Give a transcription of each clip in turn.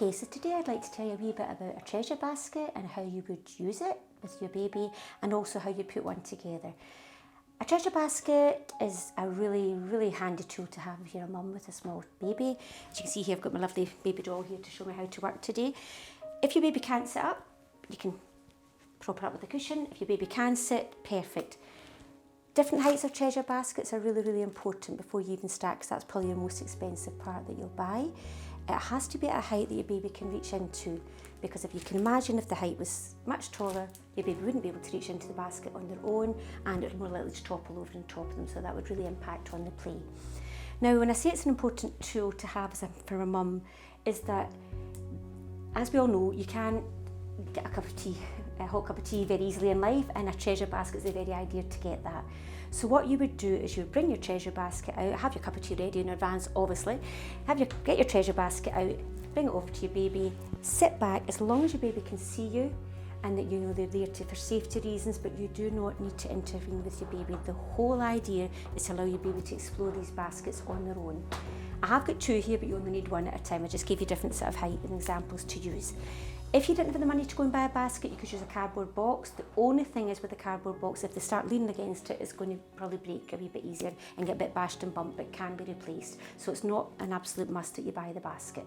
Okay, so today I'd like to tell you a wee bit about a treasure basket and how you would use it with your baby, and also how you put one together. A treasure basket is a really handy tool to have if you're a mum with a small baby. As you can see here, I've got my lovely baby doll here to show me how to work today. If your baby can't sit up, you can prop her up with a cushion. If your baby can sit, perfect. Different heights of treasure baskets are really important before you even start, because that's probably your most expensive part that you'll buy. It has to be at a height that your baby can reach into, because if you can imagine, if the height was much taller, your baby wouldn't be able to reach into the basket on their own, and it's more likely to topple over on top of them, so that would really impact on the play. Now, when I say it's an important tool to have for a mum, is that, as we all know, you can get a cup of tea, a hot cup of tea very easily in life, and a treasure basket is a very idea to get that. So what you would do is you would bring your treasure basket out, have your cup of tea ready in advance obviously, get your treasure basket out, bring it over to your baby, sit back, as long as your baby can see you and that you know they're there for safety reasons, but you do not need to intervene with your baby. The whole idea is to allow your baby to explore these baskets on their own. I have got two here, but you only need one at a time. I just gave you different sort of height and examples to use. If you didn't have the money to go and buy a basket, you could use a cardboard box. The only thing is with the cardboard box, if they start leaning against it, it's going to probably break a wee bit easier and get a bit bashed and bumped, but it can be replaced. So it's not an absolute must that you buy the basket.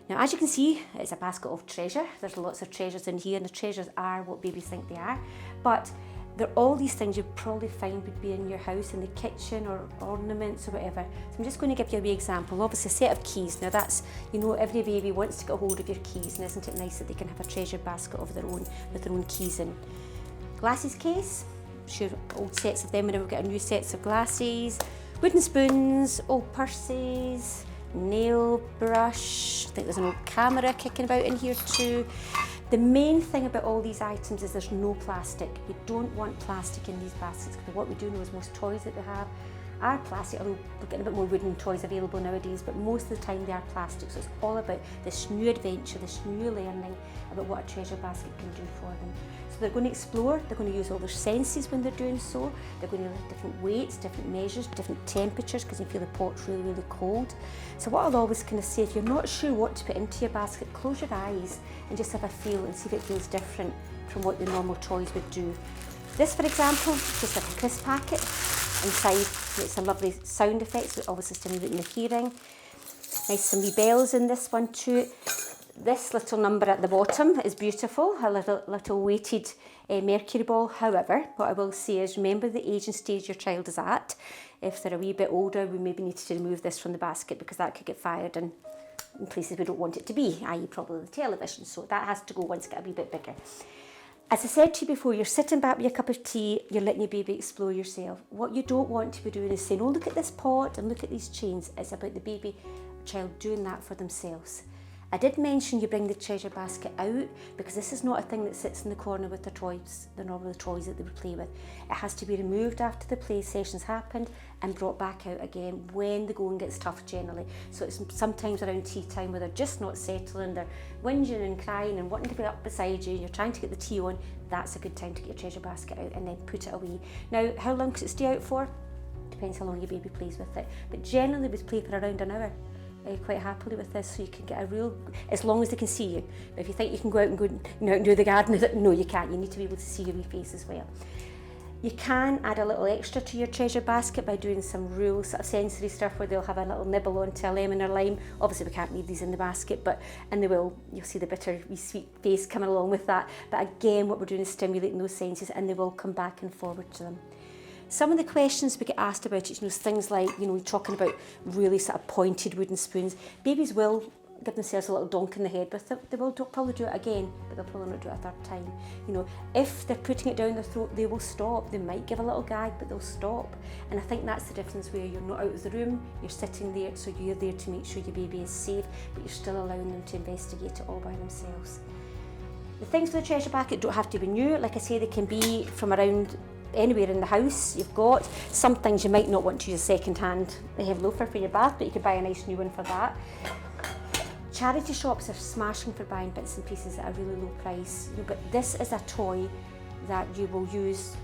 Now, as you can see, it's a basket of treasure. There's lots of treasures in here, and the treasures are what babies think they are. But they're all these things you'd probably find would be in your house, in the kitchen, or ornaments or whatever. So I'm just going to give you a wee example. Obviously, a set of keys. Now that's, you know, every baby wants to get a hold of your keys, and isn't it nice that they can have a treasure basket of their own with their own keys in. Glasses case, I'm sure old sets of them, whenever we get new sets of glasses. Wooden spoons, old purses, nail brush. I think there's an old camera kicking about in here too. The main thing about all these items is there's no plastic. You don't want plastic in these baskets, because what we do know is most toys that we have are plastic, although we're getting a bit more wooden toys available nowadays, but most of the time they are plastic. So it's all about this new adventure, this new learning about what a treasure basket can do for them. So they're going to explore, they're going to use all their senses when they're doing so. They're going to use different weights, different measures, different temperatures, because you feel the pot's really cold. So what I'll always kind of say, if you're not sure what to put into your basket, close your eyes and just have a feel and see if it feels different from what the normal toys would do. This, for example, just like a crisp packet. Inside, it's some lovely sound effects, but obviously stimulating the hearing. Nice some wee bells in this one too. This little number at the bottom is beautiful, a little weighted mercury ball. However, what I will say is, remember the age and stage your child is at. If they're a wee bit older, we maybe need to remove this from the basket, because that could get fired in places we don't want it to be, i.e. probably the television. So that has to go once it gets a wee bit bigger. As I said to you before, you're sitting back with your cup of tea, you're letting your baby explore yourself. What you don't want to be doing is saying, oh, look at this pot and look at these chains. It's about the baby child doing that for themselves. I did mention you bring the treasure basket out, because this is not a thing that sits in the corner with the toys, the normal toys that they would play with. It has to be removed after the play sessions happened and brought back out again when the going gets tough generally. So it's sometimes around tea time where they're just not settling, they're whinging and crying and wanting to be up beside you, and you're trying to get the tea on. That's a good time to get your treasure basket out and then put it away. Now, how long does it stay out for? Depends how long your baby plays with it, but generally we play for around an hour. Quite happily with this, so you can get a real, as long as they can see you. But if you think you can go out and do the garden, no, you can't. You need to be able to see your wee face as well. You can add a little extra to your treasure basket by doing some real sort of sensory stuff, where they'll have a little nibble onto a lemon or lime. Obviously we can't leave these in the basket, and they will, you'll see the bitter wee sweet face coming along with that. But again, what we're doing is stimulating those senses, and they will come back and forward to them. Some of the questions we get asked about it, things like, talking about really sort of pointed wooden spoons. Babies will give themselves a little donk in the head with it. They will probably do it again, but they'll probably not do it a third time. If they're putting it down their throat, they will stop. They might give a little gag, but they'll stop. And I think that's the difference, where you're not out of the room, you're sitting there, so you're there to make sure your baby is safe, but you're still allowing them to investigate it all by themselves. The things for the treasure basket don't have to be new. Like I say, they can be from around anywhere in the house you've got. Some things you might not want to use second hand. They have loafer for your bath, but you could buy a nice new one for that. Charity shops are smashing for buying bits and pieces at a really low price. But this is a toy that you will use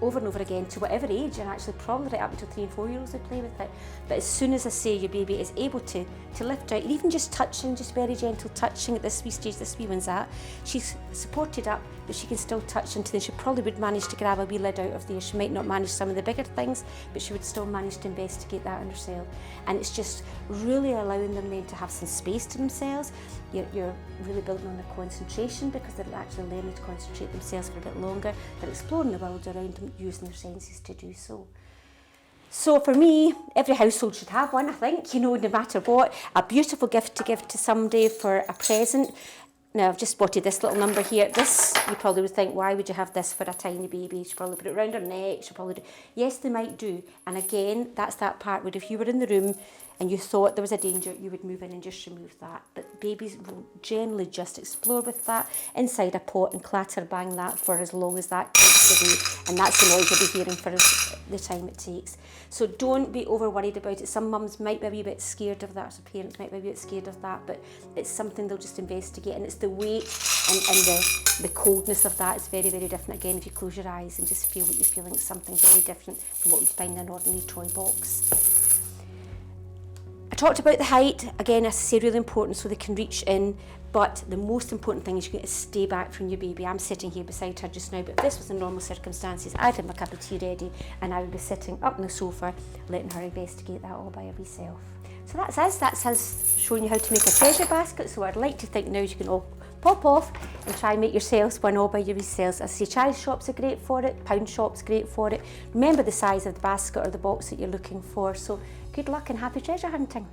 over and over again to whatever age, and actually probably right up until 3 and 4 year olds would play with it. But as soon as I say your baby is able to lift out, and even just touching, just very gentle touching at this wee stage this wee one's at, she's supported up, but she can still touch into, then she probably would manage to grab a wee lid out of there. She might not manage some of the bigger things, but she would still manage to investigate that in herself. And it's just really allowing them then to have some space to themselves. You're really building on their concentration, because they're actually learning to concentrate themselves for a bit longer. They're exploring the world around them, using their senses to do so. So for me, every household should have one, I think, no matter what. A beautiful gift to give to somebody for a present. Now, I've just spotted this little number here. This, you probably would think, why would you have this for a tiny baby? You should probably put it around her neck. She'll probably do. Yes, they might do. And again, that's that part where if you were in the room and you thought there was a danger, you would move in and just remove that. But babies will generally just explore with that inside a pot and clatter bang that for as long as that takes away. And that's the noise you'll be hearing for the time it takes. So don't be over worried about it. Some mums might be a wee bit scared of that, some parents might be a bit scared of that, but it's something they'll just investigate. And it's the weight and the coldness of that is very, very different. Again, if you close your eyes and just feel what you're feeling, it's something very different from what you'd find in an ordinary toy box. I talked about the height, again, as I say, really important so they can reach in, but the most important thing is you're going to stay back from your baby. I'm sitting here beside her just now, but if this was in normal circumstances, I'd have my cup of tea ready and I would be sitting up on the sofa, letting her investigate that all by herself. So that's us showing you how to make a treasure basket. So I'd like to think now you can all pop off and try and make yourselves one all by yourselves. As I say, charity shops are great for it, pound shops great for it. Remember the size of the basket or the box that you're looking for. So good luck and happy treasure hunting.